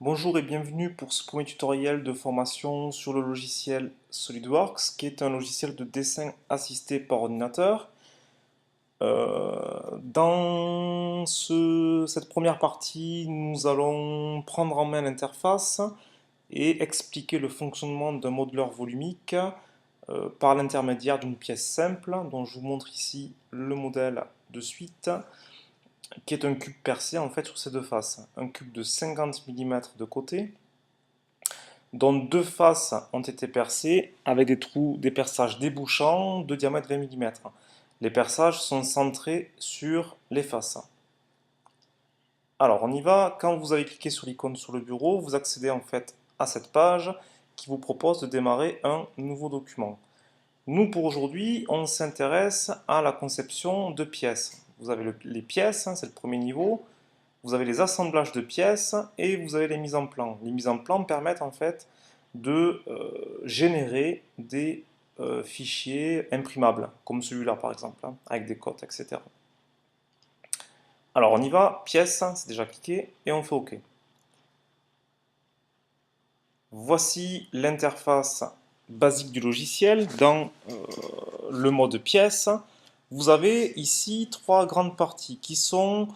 Bonjour et bienvenue pour ce premier tutoriel de formation sur le logiciel SolidWorks, qui est un logiciel de dessin assisté par ordinateur. Cette première partie, nous allons prendre en main l'interface et expliquer le fonctionnement d'un modeleur volumique par l'intermédiaire d'une pièce simple, dont je vous montre ici le modèle de suite, qui est un cube percé en fait sur ses deux faces. Un cube de 50 mm de côté, dont deux faces ont été percées avec des trous, des perçages débouchants de diamètre 20 mm. Les perçages sont centrés sur les faces. Alors on y va, quand vous avez cliqué sur l'icône sur le bureau, vous accédez en fait à cette page qui vous propose de démarrer un nouveau document. Nous pour aujourd'hui, on s'intéresse à la conception de pièces. Vous avez les pièces, c'est le premier niveau. Vous avez les assemblages de pièces et vous avez les mises en plan. Les mises en plan permettent en fait de générer des fichiers imprimables, comme celui-là par exemple, hein, avec des cotes, etc. Alors on y va, pièce, c'est déjà cliqué, et on fait OK. Voici l'interface basique du logiciel. Dans le mode pièce, vous avez ici trois grandes parties qui sont,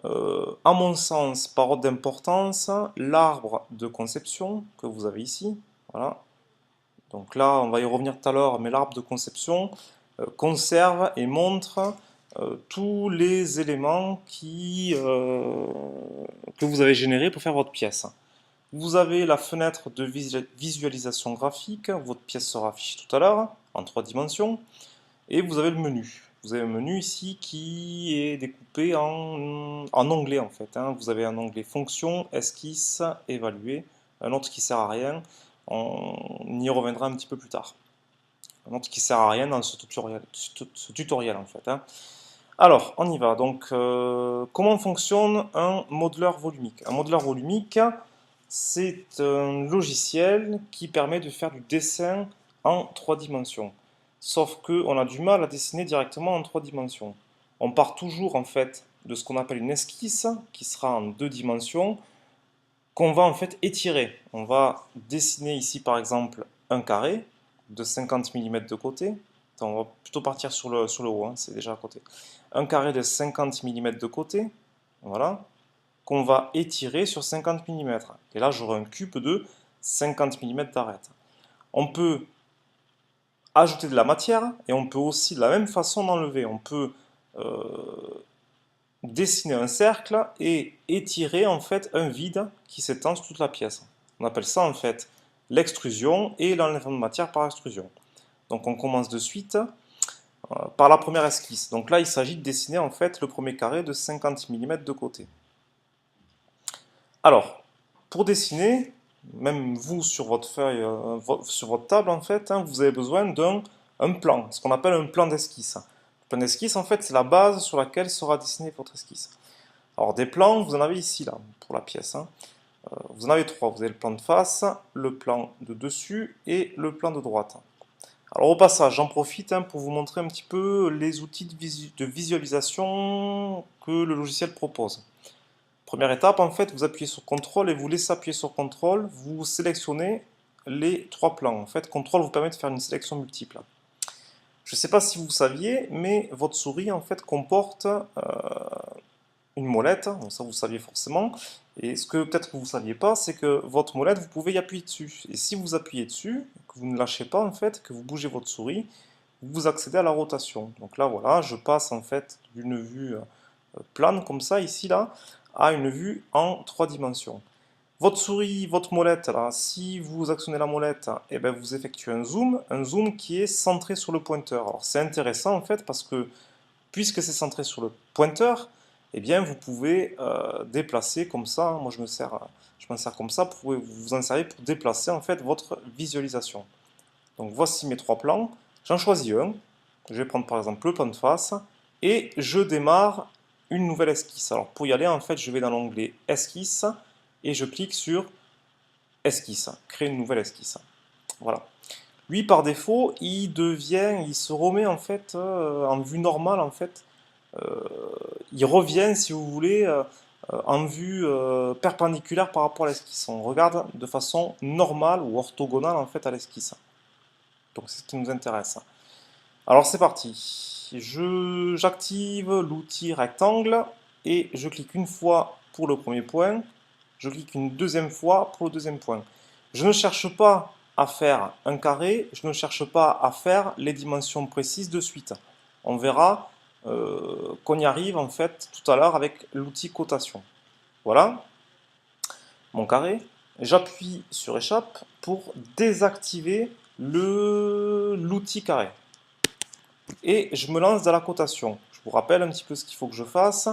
à mon sens, par ordre d'importance, l'arbre de conception que vous avez ici. Voilà. Donc là, on va y revenir tout à l'heure, mais l'arbre de conception conserve et montre tous les éléments que vous avez générés pour faire votre pièce. Vous avez la fenêtre de visualisation graphique, votre pièce sera affichée tout à l'heure, en trois dimensions, et vous avez le menu. Vous avez un menu ici qui est découpé en onglets en fait, hein. Vous avez un onglet fonction, esquisse, évaluer, un autre qui sert à rien, on y reviendra un petit peu plus tard. Un autre qui sert à rien dans ce tutoriel en fait, hein. Alors, on y va. Donc, comment fonctionne un modeleur volumique? Un modeleur volumique, c'est un logiciel qui permet de faire du dessin en trois dimensions. Sauf qu'on a du mal à dessiner directement en trois dimensions. On part toujours en fait de ce qu'on appelle une esquisse, qui sera en deux dimensions, qu'on va en fait étirer. On va dessiner ici par exemple un carré de 50 mm de côté. Attends, on va plutôt partir sur le haut, hein, c'est déjà à côté. Un carré de 50 mm de côté, voilà, qu'on va étirer sur 50 mm. Et là, j'aurai un cube de 50 mm d'arête. On peut ajouter de la matière et on peut aussi de la même façon enlever. On peut dessiner un cercle et étirer en fait un vide qui s'étend sur toute la pièce. On appelle ça en fait l'extrusion et l'enlèvement de matière par extrusion. Donc on commence de suite par la première esquisse. Donc là il s'agit de dessiner en fait le premier carré de 50 mm de côté. Alors, pour dessiner, même vous sur votre feuille, sur votre table en fait, hein, vous avez besoin d'un plan, ce qu'on appelle un plan d'esquisse. Le plan d'esquisse en fait c'est la base sur laquelle sera dessinée votre esquisse. Alors des plans, vous en avez ici là, pour la pièce, hein. Vous en avez trois, vous avez le plan de face, le plan de dessus et le plan de droite. Alors au passage, j'en profite hein, pour vous montrer un petit peu les outils de visualisation que le logiciel propose. Première étape, en fait, vous appuyez sur CTRL et vous laissez appuyer sur CTRL, vous sélectionnez les trois plans. En fait, CTRL vous permet de faire une sélection multiple. Je ne sais pas si vous saviez, mais votre souris en fait comporte une molette, donc ça vous saviez forcément, et ce que peut-être que vous ne saviez pas, c'est que votre molette, vous pouvez y appuyer dessus, et si vous appuyez dessus, que vous ne lâchez pas en fait, que vous bougez votre souris, vous accédez à la rotation. Donc là voilà, je passe en fait d'une vue plane comme ça, ici là, à une vue en trois dimensions. Votre souris, votre molette, là, si vous actionnez la molette, eh ben, vous effectuez un zoom qui est centré sur le pointeur. Alors c'est intéressant en fait parce que puisque c'est centré sur le pointeur, eh bien vous pouvez déplacer comme ça, hein. Moi je m'en sers comme ça, vous vous en servez pour déplacer en fait votre visualisation. Donc voici mes trois plans, j'en choisis un, je vais prendre par exemple le plan de face, et je démarre une nouvelle esquisse. Alors pour y aller en fait je vais dans l'onglet esquisse, et je clique sur esquisse, créer une nouvelle esquisse. Voilà. Lui, par défaut, il se remet en fait en vue normale en fait. Il revient, si vous voulez, en vue perpendiculaire par rapport à l'esquisse. On regarde de façon normale ou orthogonale en fait à l'esquisse. Donc c'est ce qui nous intéresse. Alors c'est parti. J'active l'outil rectangle et je clique une fois pour le premier point. Je clique une deuxième fois pour le deuxième point. Je ne cherche pas à faire un carré, je ne cherche pas à faire les dimensions précises de suite. On verra qu'on y arrive en fait tout à l'heure avec l'outil cotation. Voilà mon carré. J'appuie sur échappe pour désactiver l'outil carré. Et je me lance dans la cotation. Je vous rappelle un petit peu ce qu'il faut que je fasse.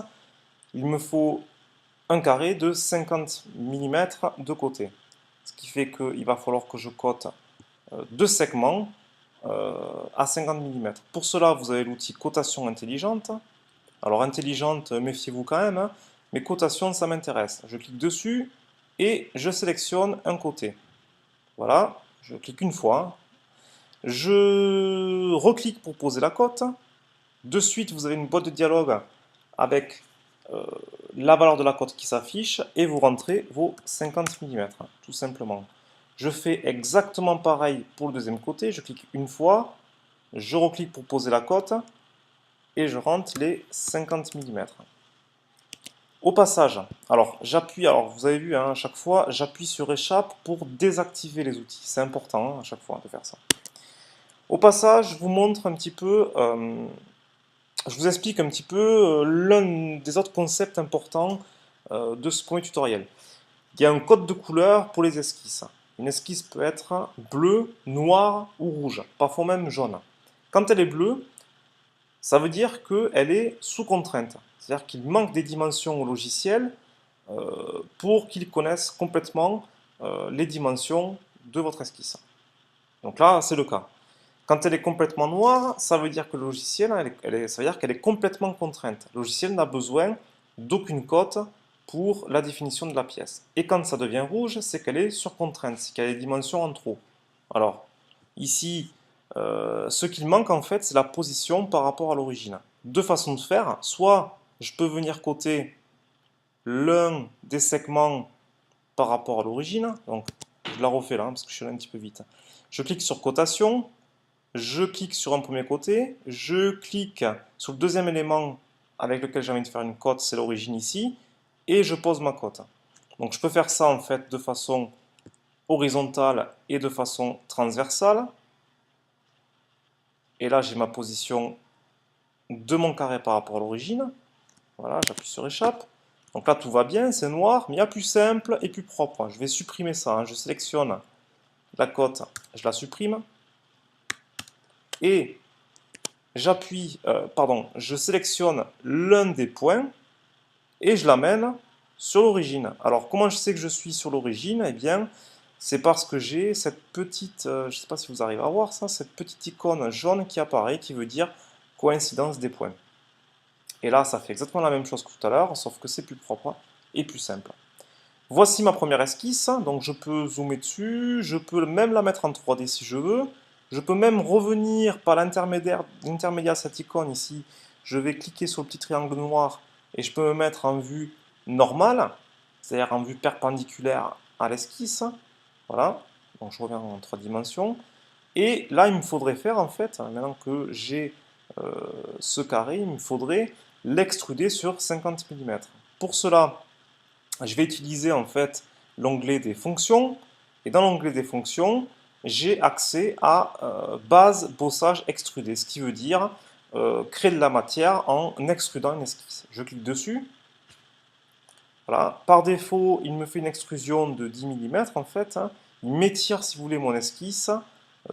Il me faut un carré de 50 mm de côté. Ce qui fait qu'il va falloir que je cote deux segments à 50 mm. Pour cela, vous avez l'outil cotation intelligente. Alors intelligente, méfiez-vous quand même, hein, mais cotation, ça m'intéresse. Je clique dessus et je sélectionne un côté. Voilà, je clique une fois. Je reclique pour poser la cote. De suite, vous avez une boîte de dialogue avec la valeur de la cote qui s'affiche et vous rentrez vos 50 mm, tout simplement. Je fais exactement pareil pour le deuxième côté. Je clique une fois, je reclique pour poser la cote et je rentre les 50 mm. Au passage, alors j'appuie, alors vous avez vu hein, à chaque fois, j'appuie sur échappe pour désactiver les outils. C'est important hein, à chaque fois de faire ça. Au passage, je vous montre un petit peu, je vous explique un petit peu l'un des autres concepts importants de ce premier tutoriel. Il y a un code de couleur pour les esquisses. Une esquisse peut être bleue, noire ou rouge, parfois même jaune. Quand elle est bleue, ça veut dire qu'elle est sous contrainte. C'est-à-dire qu'il manque des dimensions au logiciel pour qu'il connaisse complètement les dimensions de votre esquisse. Donc là, c'est le cas. Quand elle est complètement noire, ça veut dire que le logiciel, ça veut dire qu'elle est complètement contrainte. Le logiciel n'a besoin d'aucune cote pour la définition de la pièce. Et quand ça devient rouge, c'est qu'elle est sur contrainte, c'est qu'elle a des dimensions en trop. Alors, ici, ce qu'il manque en fait, c'est la position par rapport à l'origine. Deux façons de faire, soit je peux venir coter l'un des segments par rapport à l'origine, donc je la refais là, parce que je suis allé un petit peu vite. Je clique sur cotation, je clique sur un premier côté, je clique sur le deuxième élément avec lequel j'ai envie de faire une cote, c'est l'origine ici, et je pose ma cote. Donc je peux faire ça en fait de façon horizontale et de façon transversale. Et là j'ai ma position de mon carré par rapport à l'origine. Voilà, j'appuie sur échappe. Donc là tout va bien, c'est noir, mais il y a plus simple et plus propre. Je vais supprimer ça, hein. Je sélectionne la cote, je la supprime. Et je sélectionne l'un des points et je l'amène sur l'origine. Alors comment je sais que je suis sur l'origine? Eh bien, c'est parce que j'ai cette petite, je ne sais pas si vous arrivez à voir ça, cette petite icône jaune qui apparaît, qui veut dire coïncidence des points. Et là, ça fait exactement la même chose que tout à l'heure, sauf que c'est plus propre et plus simple. Voici ma première esquisse, donc je peux zoomer dessus, je peux même la mettre en 3D si je veux. Je peux même revenir par l'intermédiaire de cette icône ici. Je vais cliquer sur le petit triangle noir et je peux me mettre en vue normale, c'est-à-dire en vue perpendiculaire à l'esquisse. Voilà, donc je reviens en 3 dimensions. Et là, il me faudrait faire en fait, maintenant que j'ai ce carré, il me faudrait l'extruder sur 50 mm. Pour cela, je vais utiliser en fait l'onglet des fonctions. Et dans l'onglet des fonctions, j'ai accès à base bossage extrudé, ce qui veut dire créer de la matière en extrudant une esquisse. Je clique dessus. Voilà. Par défaut, il me fait une extrusion de 10 mm en fait. Hein. Il m'étire, si vous voulez, mon esquisse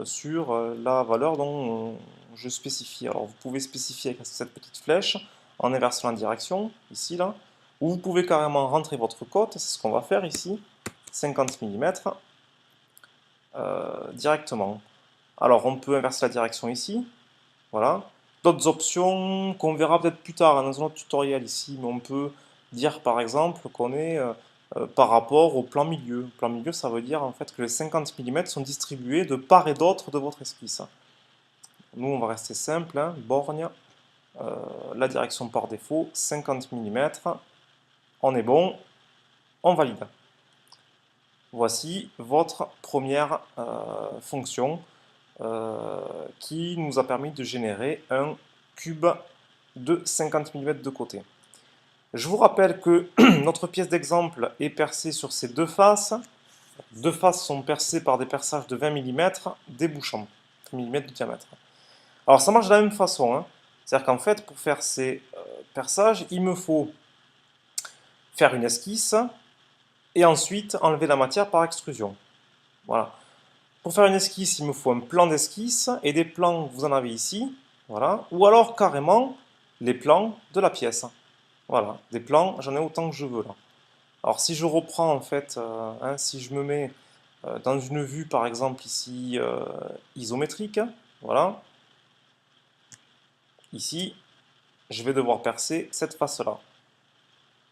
sur la valeur dont je spécifie. Alors vous pouvez spécifier avec cette petite flèche en inversant la direction, ici, là. Ou vous pouvez carrément rentrer votre cote, c'est ce qu'on va faire ici, 50 mm, directement. Alors on peut inverser la direction ici, voilà. D'autres options qu'on verra peut-être plus tard dans un autre tutoriel ici, mais on peut dire par exemple qu'on est par rapport au plan milieu. Le plan milieu, ça veut dire en fait que les 50 mm sont distribués de part et d'autre de votre esquisse. Nous, on va rester simple, hein, borgne, la direction par défaut, 50 mm. on est bon, on valide. Voici votre première fonction qui nous a permis de générer un cube de 50 mm de côté. Je vous rappelle que notre pièce d'exemple est percée sur ces deux faces. Deux faces sont percées par des perçages de 20 mm débouchants, 20 mm de diamètre. Alors ça marche de la même façon, hein. C'est-à-dire qu'en fait, pour faire ces perçages, il me faut faire une esquisse et ensuite enlever la matière par extrusion. Voilà. Pour faire une esquisse, il me faut un plan d'esquisse et des plans, vous en avez ici, voilà. Ou alors carrément les plans de la pièce. Voilà, des plans, j'en ai autant que je veux là. Alors si je reprends en fait, hein, si je me mets dans une vue par exemple ici isométrique, voilà, ici, je vais devoir percer cette face-là.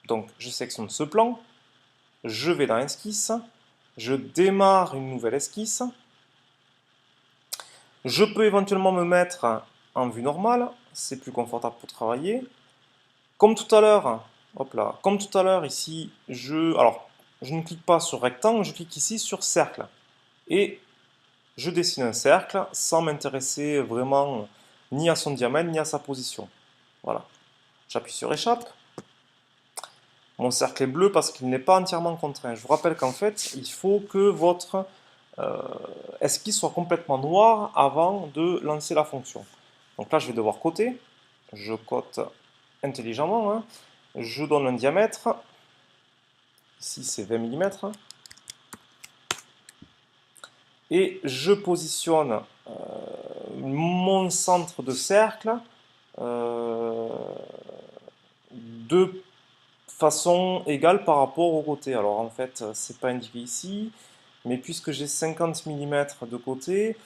Donc je sélectionne ce plan, je vais dans esquisse, je démarre une nouvelle esquisse. Je peux éventuellement me mettre en vue normale, c'est plus confortable pour travailler. Comme tout à l'heure, hop là, comme tout à l'heure ici, je ne clique pas sur rectangle, je clique ici sur cercle. Et je dessine un cercle sans m'intéresser vraiment ni à son diamètre ni à sa position. Voilà. J'appuie sur échappe. Mon cercle est bleu parce qu'il n'est pas entièrement contraint. Je vous rappelle qu'en fait, il faut que votre esquisse soit complètement noire avant de lancer la fonction. Donc là, je vais devoir coter. Je cote intelligemment, hein. Je donne un diamètre. Ici, c'est 20 mm. Et je positionne mon centre de cercle de façon égale par rapport au côté. Alors en fait, c'est pas indiqué ici, mais puisque j'ai 50 mm de côté,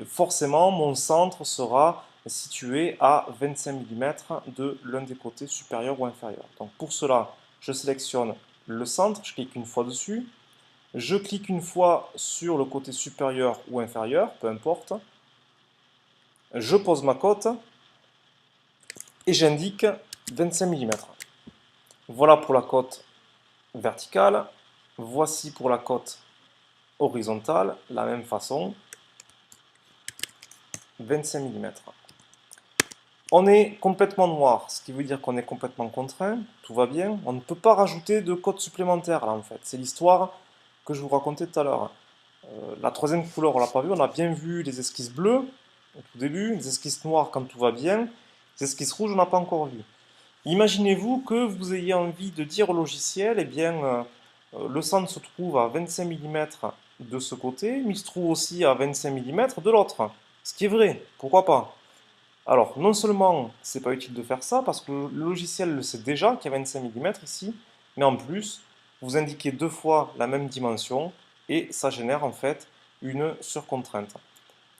forcément mon centre sera situé à 25 mm de l'un des côtés supérieur ou inférieur. Donc pour cela, je sélectionne le centre, je clique une fois dessus, je clique une fois sur le côté supérieur ou inférieur, peu importe, je pose ma cote et j'indique 25 mm. Voilà pour la cote verticale, voici pour la cote horizontale, la même façon, 25 mm. On est complètement noir, ce qui veut dire qu'on est complètement contraint, tout va bien. On ne peut pas rajouter de cote supplémentaire là en fait. C'est l'histoire que je vous racontais tout à l'heure. La troisième couleur, on l'a pas vu, on a bien vu les esquisses bleues au tout début, les esquisses noires quand tout va bien, les esquisses rouges, on n'a pas encore vu. Imaginez-vous que vous ayez envie de dire au logiciel, eh bien, le centre se trouve à 25 mm de ce côté, mais il se trouve aussi à 25 mm de l'autre. Ce qui est vrai, pourquoi pas? Alors, non seulement c'est pas utile de faire ça, parce que le logiciel le sait déjà qu'il y a 25 mm ici, mais en plus, vous indiquez deux fois la même dimension, et ça génère en fait une surcontrainte.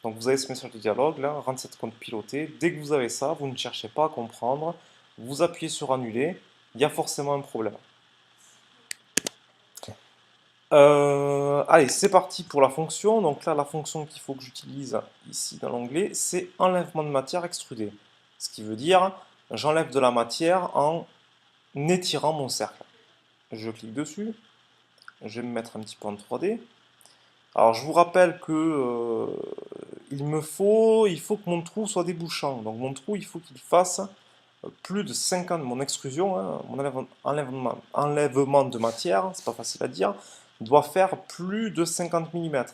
Donc vous avez ce message de dialogue là, rendre cette compte pilotée. Dès que vous avez ça, vous ne cherchez pas à comprendre, vous appuyez sur annuler, il y a forcément un problème. Allez, c'est parti pour la fonction. Donc là, la fonction qu'il faut que j'utilise ici dans l'onglet, c'est enlèvement de matière extrudée. Ce qui veut dire, j'enlève de la matière en étirant mon cercle. Je clique dessus, je vais me mettre un petit peu en 3D. Alors je vous rappelle que il faut que mon trou soit débouchant. Donc mon trou, il faut qu'il fasse plus de 50, mon extrusion, hein, mon enlèvement de matière, c'est pas facile à dire, doit faire plus de 50 mm.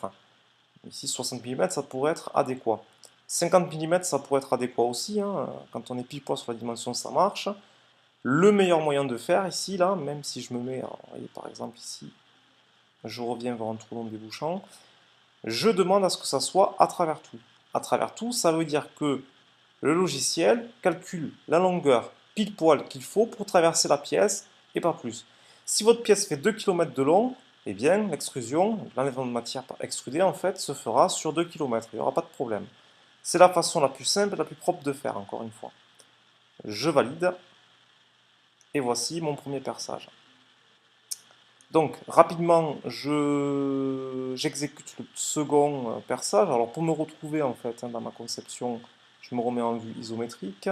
Ici 60 mm, ça pourrait être adéquat. 50 mm, ça pourrait être adéquat aussi, hein. Quand on est pile poil sur la dimension, ça marche. Le meilleur moyen de faire ici, là, même si je me mets, alors, voyez, par exemple ici, je reviens vers un trou non débouchant, je demande à ce que ça soit à travers tout. À travers tout, ça veut dire que le logiciel calcule la longueur pile poil qu'il faut pour traverser la pièce et pas plus. Si votre pièce fait 2 km de long, eh bien l'extrusion, l'enlèvement de matière extrudée en fait, se fera sur 2 km, il n'y aura pas de problème. C'est la façon la plus simple et la plus propre de faire, encore une fois. Je valide, et voici mon premier perçage. Donc, rapidement, j'exécute le second perçage. Alors, pour me retrouver, en fait, hein, dans ma conception, je me remets en vue isométrique.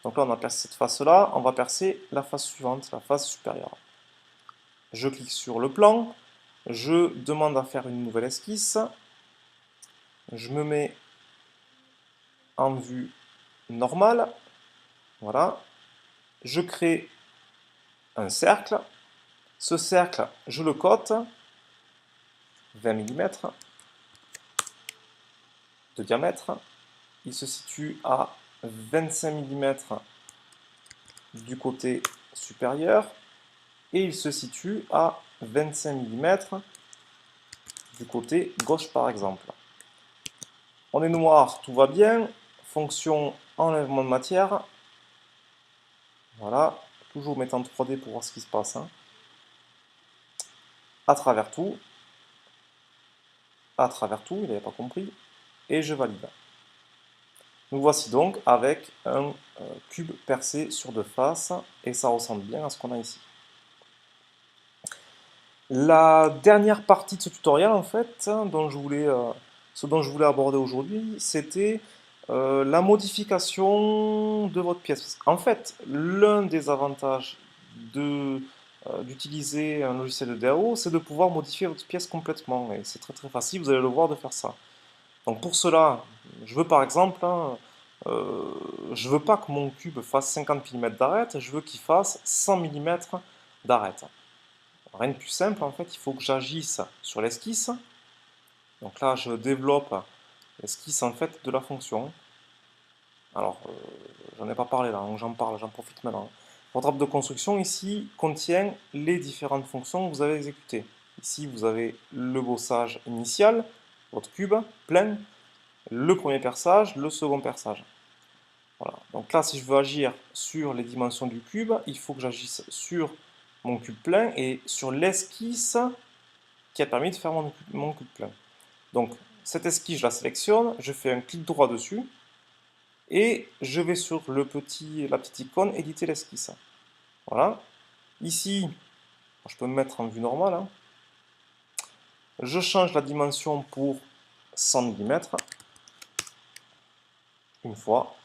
Donc là, on a percé cette face-là. On va percer la face suivante, la face supérieure. je clique sur le plan, je demande à faire une nouvelle esquisse, je me mets en vue normale, voilà, je crée un cercle, ce cercle, je le cote, 20 mm de diamètre, il se situe à 25 mm du côté supérieur, et il se situe à 25 mm du côté gauche par exemple. On est noir, tout va bien, fonction enlèvement de matière, voilà, toujours mettre en 3D pour voir ce qui se passe, hein. À travers tout, il n'avait pas compris, et je valide. Nous voici donc avec un cube percé sur deux faces, et ça ressemble bien à ce qu'on a ici. La dernière partie de ce tutoriel, en fait, ce dont je voulais aborder aujourd'hui, c'était la modification de votre pièce. En fait, l'un des avantages d'utiliser un logiciel de DAO, c'est de pouvoir modifier votre pièce complètement. Et c'est très très facile, vous allez le voir, de faire ça. Donc pour cela, je veux par exemple, je veux pas que mon cube fasse 50 mm d'arête, je veux qu'il fasse 100 mm d'arête. Rien de plus simple, en fait, il faut que j'agisse sur l'esquisse. Donc là, je développe l'esquisse en fait de la fonction. Alors, j'en ai pas parlé là, donc j'en parle, j'en profite maintenant. Votre arbre de construction ici contient les différentes fonctions que vous avez exécutées. Ici, vous avez le bossage initial, votre cube plein, le premier perçage, le second perçage. Voilà. Donc là, si je veux agir sur les dimensions du cube, il faut que j'agisse sur mon cube plein et sur l'esquisse qui a permis de faire mon cube plein. Donc, cette esquisse, je la sélectionne, je fais un clic droit dessus, et je vais sur la petite icône éditer l'esquisse. Voilà. Ici, je peux me mettre en vue normale, hein. Je change la dimension pour 100 mm, une fois,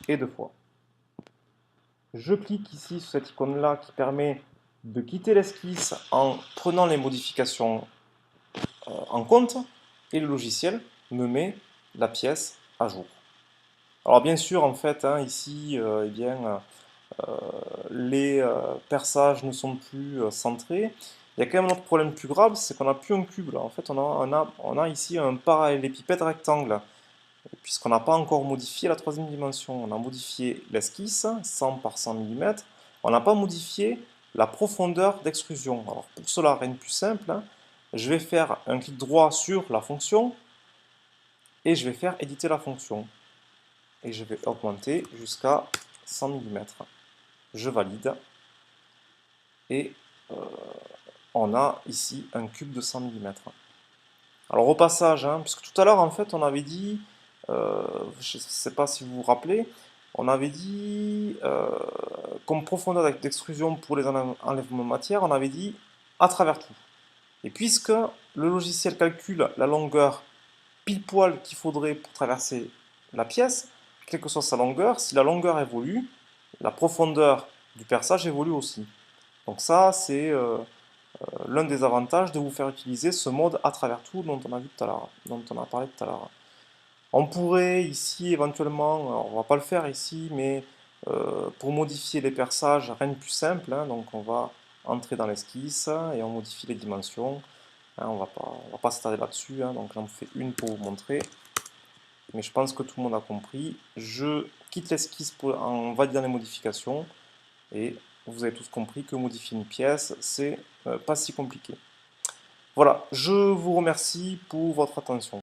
et deux fois. Je clique ici sur cette icône-là qui permet de quitter l'esquisse en prenant les modifications en compte, et le logiciel me met la pièce à jour. Alors bien sûr, en fait, hein, ici, eh bien, les perçages ne sont plus centrés. Il y a quand même un autre problème plus grave, c'est qu'on n'a plus un cube là. En fait, on a ici un parallélépipède rectangle, puisqu'on n'a pas encore modifié la troisième dimension. On a modifié l'esquisse, 100 par 100 mm. On n'a pas modifié la profondeur d'extrusion. Alors pour cela, rien de plus simple, hein, je vais faire un clic droit sur la fonction, et je vais faire éditer la fonction. Et je vais augmenter jusqu'à 100 mm. Je valide, et on a ici un cube de 100 mm. Alors au passage, hein, puisque tout à l'heure en fait on avait dit, je ne sais pas si vous vous rappelez, on avait dit comme profondeur d'extrusion pour les enlèvements de matière, on avait dit à travers tout. Et puisque le logiciel calcule la longueur pile poil qu'il faudrait pour traverser la pièce, quelle que soit sa longueur, si la longueur évolue, la profondeur du perçage évolue aussi. Donc ça, c'est l'un des avantages de vous faire utiliser ce mode à travers tout dont on a vu tout à l'heure, dont on a parlé tout à l'heure. On pourrait ici éventuellement, alors on va pas le faire ici, mais pour modifier les perçages, rien de plus simple, hein, donc on va entrer dans l'esquisse et on modifie les dimensions. Hein, on va pas s'attarder là-dessus, hein, donc j'en fais une pour vous montrer. Mais je pense que tout le monde a compris. Je quitte l'esquisse en validant les modifications, et vous avez tous compris que modifier une pièce, c'est pas si compliqué. Voilà, je vous remercie pour votre attention.